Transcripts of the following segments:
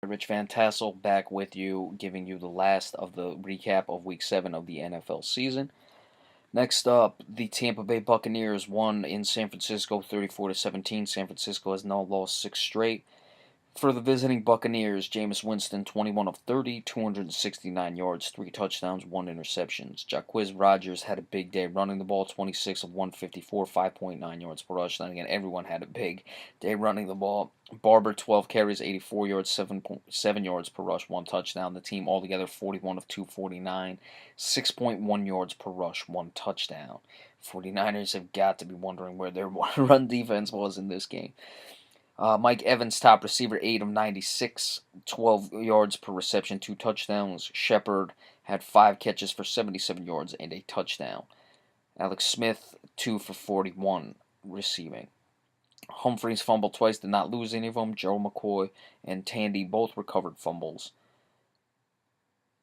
Rich Van Tassel back with you, giving you the last of the recap of Week 7 of the NFL season. Next up, the Tampa Bay Buccaneers won in San Francisco 34-17. San Francisco has now lost 6 straight. For the visiting Buccaneers, Jameis Winston, 21 of 30, 269 yards, 3 touchdowns, 1 interception. Jacquizz Rodgers had a big day running the ball, 26 of 154, 5.9 yards per rush. Then again, everyone had a big day running the ball. Barber, 12 carries, 84 yards, 7.7 yards per rush, 1 touchdown. The team altogether, 41 of 249, 6.1 yards per rush, 1 touchdown. 49ers have got to be wondering where their run defense was in this game. Mike Evans, top receiver, 8 of 96, 12 yards per reception, 2 touchdowns. Shepard had 5 catches for 77 yards and a touchdown. Alex Smith, 2 for 41 receiving. Humphreys fumbled twice, did not lose any of them. Gerald McCoy and Tandy both recovered fumbles.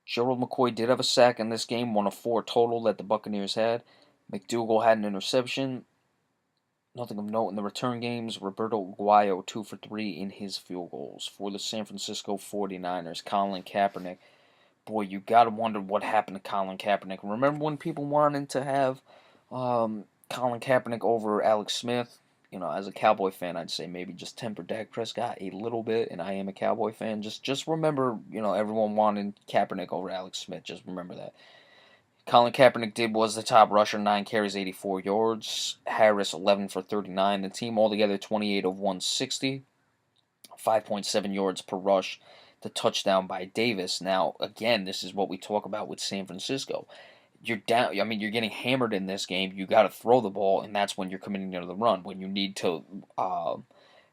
Gerald McCoy did have a sack in this game, 1 of 4 total that the Buccaneers had. McDougal had an interception. Nothing of note in the return games. Roberto Aguayo, 2 for 3 in his field goals. For the San Francisco 49ers, Colin Kaepernick. Boy, you got to wonder what happened to Colin Kaepernick. Remember when people wanted to have Colin Kaepernick over Alex Smith? You know, as a Cowboy fan, I'd say maybe just temper Dak Prescott a little bit, and I am a Cowboy fan. Just remember, everyone wanted Kaepernick over Alex Smith. Just remember that. Colin Kaepernick was the top rusher, 9 carries, 84 yards. Harris, 11 for 39. The team altogether, 28 of 160, 5.7 yards per rush. The touchdown by Davis. Now, again, this is what we talk about with San Francisco. You're down. I mean, you're getting hammered in this game. You got to throw the ball, and that's when you're committing to the run. When you need to,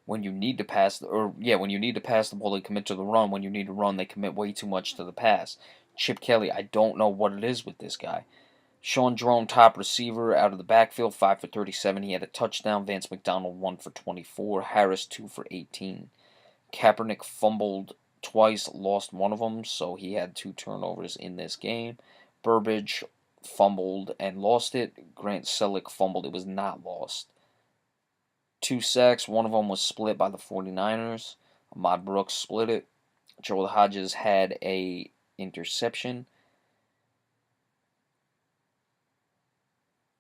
when you need to pass, when you need to pass the ball, they commit to the run. When you need to run, they commit way too much to the pass. Chip Kelly, I don't know what it is with this guy. Sean Jerome, top receiver out of the backfield, 5 for 37. He had a touchdown. Vance McDonald, 1 for 24. Harris, 2 for 18. Kaepernick fumbled twice, lost one of them, so he had 2 turnovers in this game. Burbage fumbled and lost it. Grant Selleck fumbled. It was not lost. 2 sacks. One of them was split by the 49ers. Ahmad Brooks split it. Joel Hodges had a interception.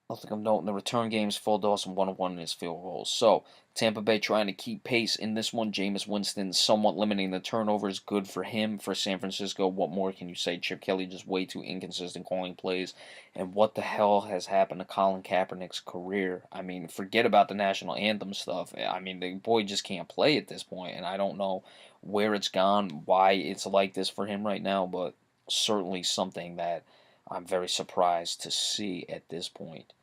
Nothing of note in the return games. Phil Dawson 1 of 1 in his field goals. So, Tampa Bay trying to keep pace in this one. Jameis Winston somewhat limiting the turnovers. Good for him. For San Francisco, what more can you say? Chip Kelly just way too inconsistent calling plays. And what the hell has happened to Colin Kaepernick's career? I mean, forget about the national anthem stuff. I mean, the boy just can't play at this point. And I don't know where it's gone, why it's like this for him right now. But certainly something that I'm very surprised to see at this point.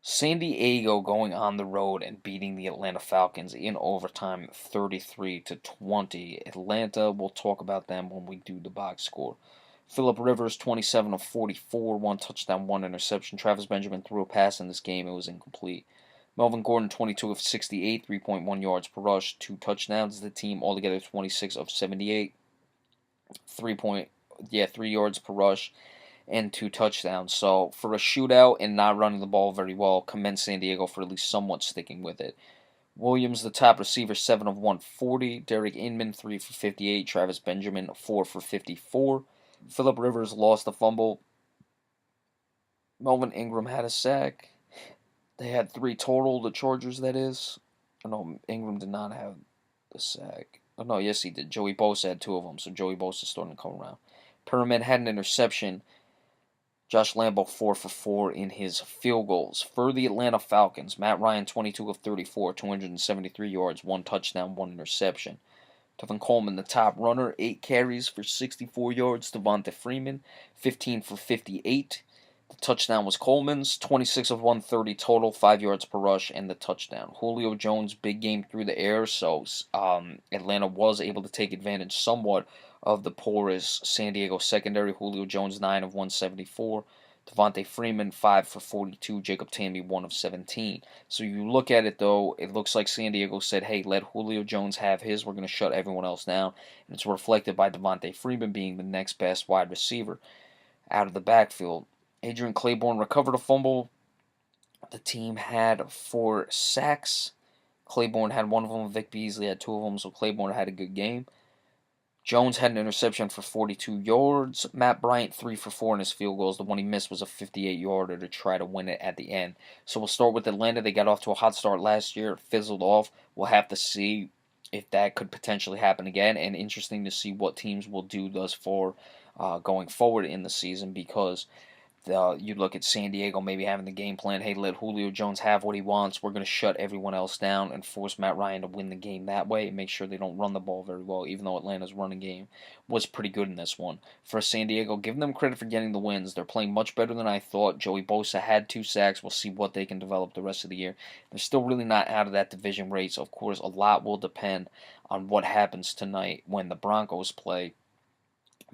San Diego going on the road and beating the Atlanta Falcons in overtime 33-20. Atlanta, we'll talk about them when we do the box score. Phillip Rivers, 27 of 44, 1 touchdown, 1 interception. Travis Benjamin threw a pass in this game. It was incomplete. Melvin Gordon, 22 of 68, 3.1 yards per rush, 2 touchdowns. The team altogether 26 of 78, 3 yards per rush, and 2 touchdowns. So for a shootout and not running the ball very well, commend San Diego for at least somewhat sticking with it. Williams, the top receiver, 7 of 140. Derek Inman, 3 for 58. Travis Benjamin, 4 for 54. Phillip Rivers lost a fumble. Melvin Ingram had a sack. They had 3 total, the Chargers, that is. Oh, no, Ingram did not have the sack. Oh, no, yes, he did. Joey Bosa had 2 of them, so Joey Bosa starting to come around. Perriman had an interception. Josh Lambo 4 for 4 in his field goals. For the Atlanta Falcons, Matt Ryan 22 of 34, 273 yards, 1 touchdown, 1 interception. Tevin Coleman, the top runner, 8 carries for 64 yards. Devonta Freeman, 15 for 58. The touchdown was Coleman's, 26 of 130 total, 5 yards per rush, and the touchdown. Julio Jones, big game through the air, so Atlanta was able to take advantage somewhat of the porous San Diego secondary. Julio Jones, 9 of 174. Devonta Freeman, 5 for 42. Jacob Tamme, 1 of 17. So you look at it, though, it looks like San Diego said, hey, let Julio Jones have his. We're going to shut everyone else down. And it's reflected by Devonta Freeman being the next best wide receiver out of the backfield. Adrian Claiborne recovered a fumble. The team had 4 sacks. Claiborne had 1 of them. Vic Beasley had 2 of them, so Claiborne had a good game. Jones had an interception for 42 yards. Matt Bryant 3 for 4 in his field goals. The one he missed was a 58-yarder to try to win it at the end. So we'll start with Atlanta. They got off to a hot start last year. It fizzled off. We'll have to see if that could potentially happen again. And interesting to see what teams will do thus far going forward in the season, because you look at San Diego maybe having the game plan, hey, let Julio Jones have what he wants. We're going to shut everyone else down and force Matt Ryan to win the game that way and make sure they don't run the ball very well, even though Atlanta's running game was pretty good in this one. For San Diego, give them credit for getting the wins. They're playing much better than I thought. Joey Bosa had 2 sacks. We'll see what they can develop the rest of the year. They're still really not out of that division race. Of course, a lot will depend on what happens tonight when the Broncos play.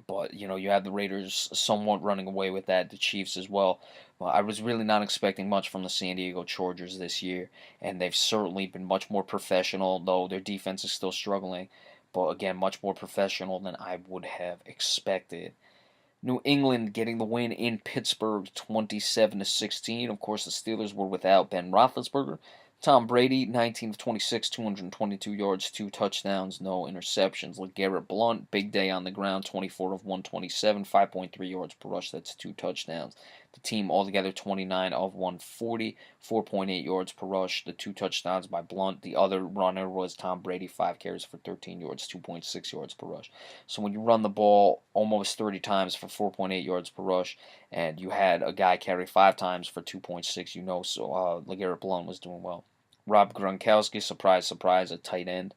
But, you have the Raiders somewhat running away with that, the Chiefs as well. Well, I was really not expecting much from the San Diego Chargers this year, and they've certainly been much more professional, though their defense is still struggling. But again, much more professional than I would have expected. New England getting the win in Pittsburgh 27-16. Of course, the Steelers were without Ben Roethlisberger. Tom Brady, 19 of 26, 222 yards, 2 touchdowns, no interceptions. LeGarrette Blount, big day on the ground, 24 of 127, 5.3 yards per rush. That's 2 touchdowns. The team altogether 29 of 140, 4.8 yards per rush. The 2 touchdowns by Blount. The other runner was Tom Brady, 5 carries for 13 yards, 2.6 yards per rush. So when you run the ball almost 30 times for 4.8 yards per rush, and you had a guy carry 5 times for 2.6, so LeGarrette Blount was doing well. Rob Gronkowski, surprise, surprise, a tight end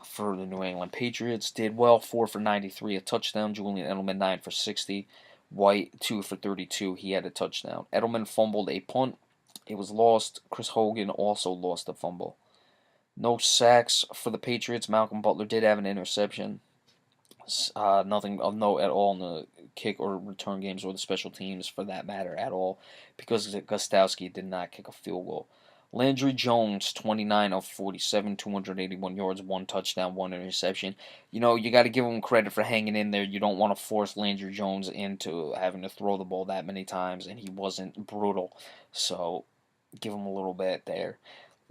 for the New England Patriots, did well, 4 for 93, a touchdown. Julian Edelman, 9 for 60. White, 2 for 32, he had a touchdown. Edelman fumbled a punt. It was lost. Chris Hogan also lost a fumble. No sacks for the Patriots. Malcolm Butler did have an interception. Nothing of note at all in the kick or return games or the special teams for that matter at all, because Gostowski did not kick a field goal. Landry Jones, 29 of 47, 281 yards, 1 touchdown, 1 interception. You got to give him credit for hanging in there. You don't want to force Landry Jones into having to throw the ball that many times, and he wasn't brutal. So give him a little bit there.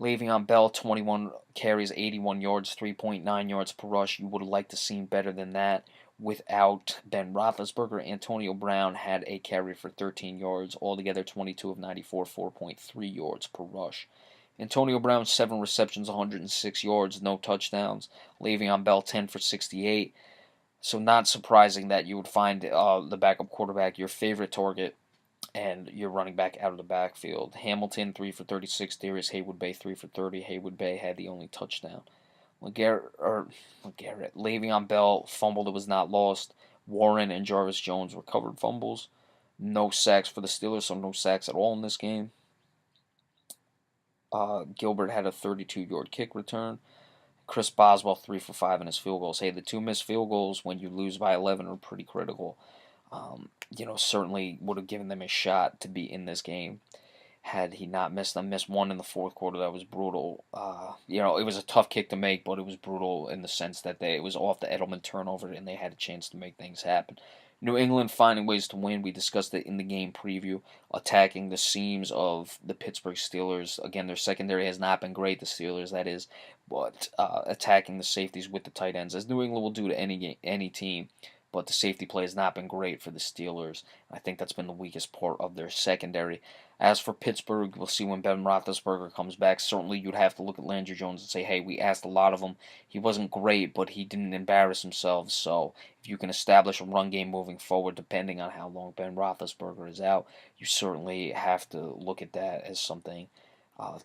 Le'Veon Bell, 21 carries, 81 yards, 3.9 yards per rush. You would have liked to seen better than that without Ben Roethlisberger. Antonio Brown had a carry for 13 yards, altogether 22 of 94, 4.3 yards per rush. Antonio Brown, 7 receptions, 106 yards, no touchdowns. Le'Veon Bell, 10 for 68. So not surprising that you would find the backup quarterback your favorite target and you're running back out of the backfield. Hamilton, 3 for 36. Darius Haywood-Bay, 3 for 30. Haywood-Bay had the only touchdown. Le'Veon Bell fumbled. It was not lost. Warren and Jarvis Jones recovered fumbles. No sacks for the Steelers, so no sacks at all in this game. Gilbert had a 32-yard kick return. Chris Boswell, 3 for 5 in his field goals. Hey, the 2 missed field goals when you lose by 11 are pretty critical. Certainly would have given them a shot to be in this game had he not missed them. Missed one in the fourth quarter that was brutal. It was a tough kick to make, but it was brutal in the sense that it was off the Edelman turnover and they had a chance to make things happen. New England finding ways to win. We discussed it in the game preview, attacking the seams of the Pittsburgh Steelers. Again, their secondary has not been great, the Steelers, that is, but attacking the safeties with the tight ends, as New England will do to any team. But the safety play has not been great for the Steelers. I think that's been the weakest part of their secondary. As for Pittsburgh, we'll see when Ben Roethlisberger comes back. Certainly, you'd have to look at Landry Jones and say, hey, we asked a lot of him. He wasn't great, but he didn't embarrass himself. So if you can establish a run game moving forward, depending on how long Ben Roethlisberger is out, you certainly have to look at that as something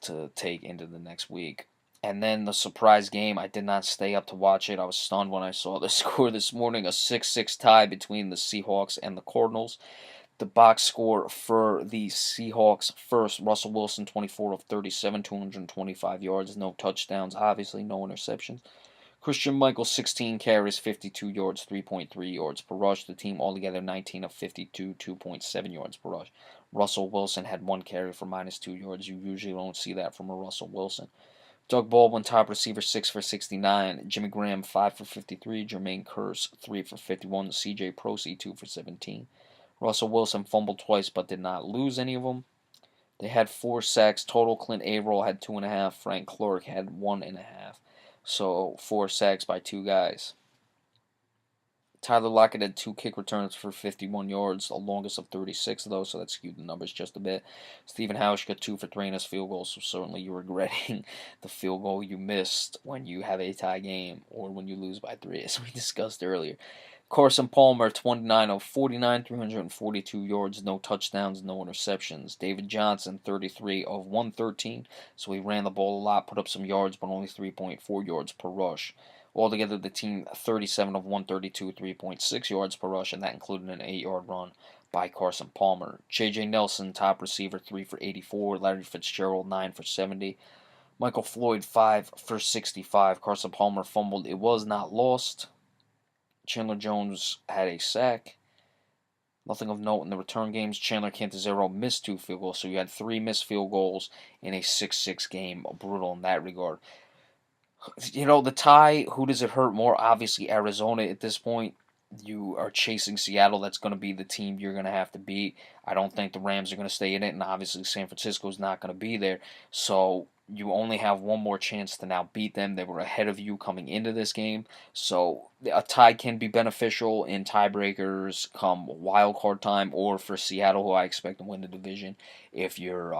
to take into the next week. And then the surprise game, I did not stay up to watch it. I was stunned when I saw the score this morning, a 6-6 tie between the Seahawks and the Cardinals. The box score for the Seahawks first, Russell Wilson, 24 of 37, 225 yards, no touchdowns, obviously no interceptions. Christian Michael, 16 carries, 52 yards, 3.3 yards per rush. The team altogether 19 of 52, 2.7 yards per rush. Russell Wilson had 1 carry for -2 yards. You usually don't see that from a Russell Wilson. Doug Baldwin, top receiver, 6 for 69. Jimmy Graham, 5 for 53. Jermaine Kearse, 3 for 51. C.J. Prosey, 2 for 17. Russell Wilson fumbled twice but did not lose any of them. They had 4 sacks total. Clint Averill had 2.5. Frank Clark had 1.5. So 4 sacks by 2 guys. Tyler Lockett had 2 kick returns for 51 yards, the longest of 36 though, so that skewed the numbers just a bit. Stephen Hausch got 2 for 3 in his field goals, so certainly you're regretting the field goal you missed when you have a tie game or when you lose by 3, as we discussed earlier. Carson Palmer, 29 of 49, 342 yards, no touchdowns, no interceptions. David Johnson, 33 of 113, so he ran the ball a lot, put up some yards, but only 3.4 yards per rush. Altogether, the team 37 of 132, 3.6 yards per rush, and that included an 8-yard run by Carson Palmer. J.J. Nelson, top receiver, 3 for 84. Larry Fitzgerald, 9 for 70. Michael Floyd, 5 for 65. Carson Palmer fumbled. It was not lost. Chandler Jones had a sack. Nothing of note in the return games. Chandler Cantazzaro missed 2 field goals, so you had 3 missed field goals in a 6-6 game. Brutal in that regard. The tie, who does it hurt more? Obviously, Arizona at this point. You are chasing Seattle. That's going to be the team you're going to have to beat. I don't think the Rams are going to stay in it, and obviously San Francisco's not going to be there. So you only have one more chance to now beat them. They were ahead of you coming into this game. So a tie can be beneficial in tiebreakers come wild card time, or for Seattle, who I expect to win the division, if you're,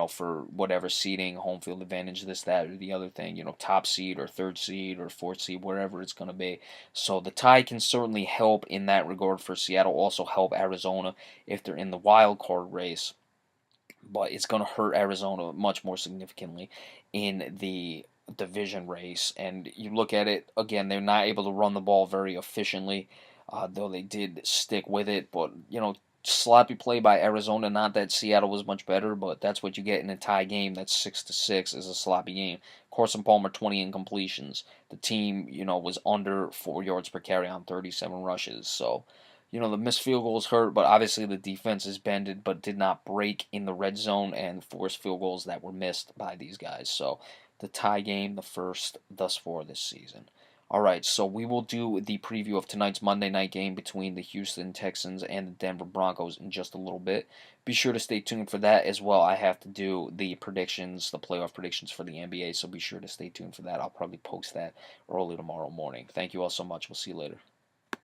for whatever seeding, home field advantage, this, that, or the other thing, top seed or third seed or fourth seed, wherever it's going to be. So the tie can certainly help in that regard for Seattle, also help Arizona if they're in the wild card race. But it's going to hurt Arizona much more significantly in the division race. And you look at it, again, they're not able to run the ball very efficiently, though they did stick with it. But, sloppy play by Arizona. Not that Seattle was much better, but that's what you get in a tie game. That's 6-6 is a sloppy game. Carson Palmer, 20 incompletions. The team, was under 4 yards per carry on 37 rushes. So, the missed field goals hurt, but obviously the defense is bended, but did not break in the red zone and force field goals that were missed by these guys. So the tie game, the first thus far this season. All right, so we will do the preview of tonight's Monday night game between the Houston Texans and the Denver Broncos in just a little bit. Be sure to stay tuned for that as well. I have to do the predictions, the playoff predictions for the NBA, so be sure to stay tuned for that. I'll probably post that early tomorrow morning. Thank you all so much. We'll see you later.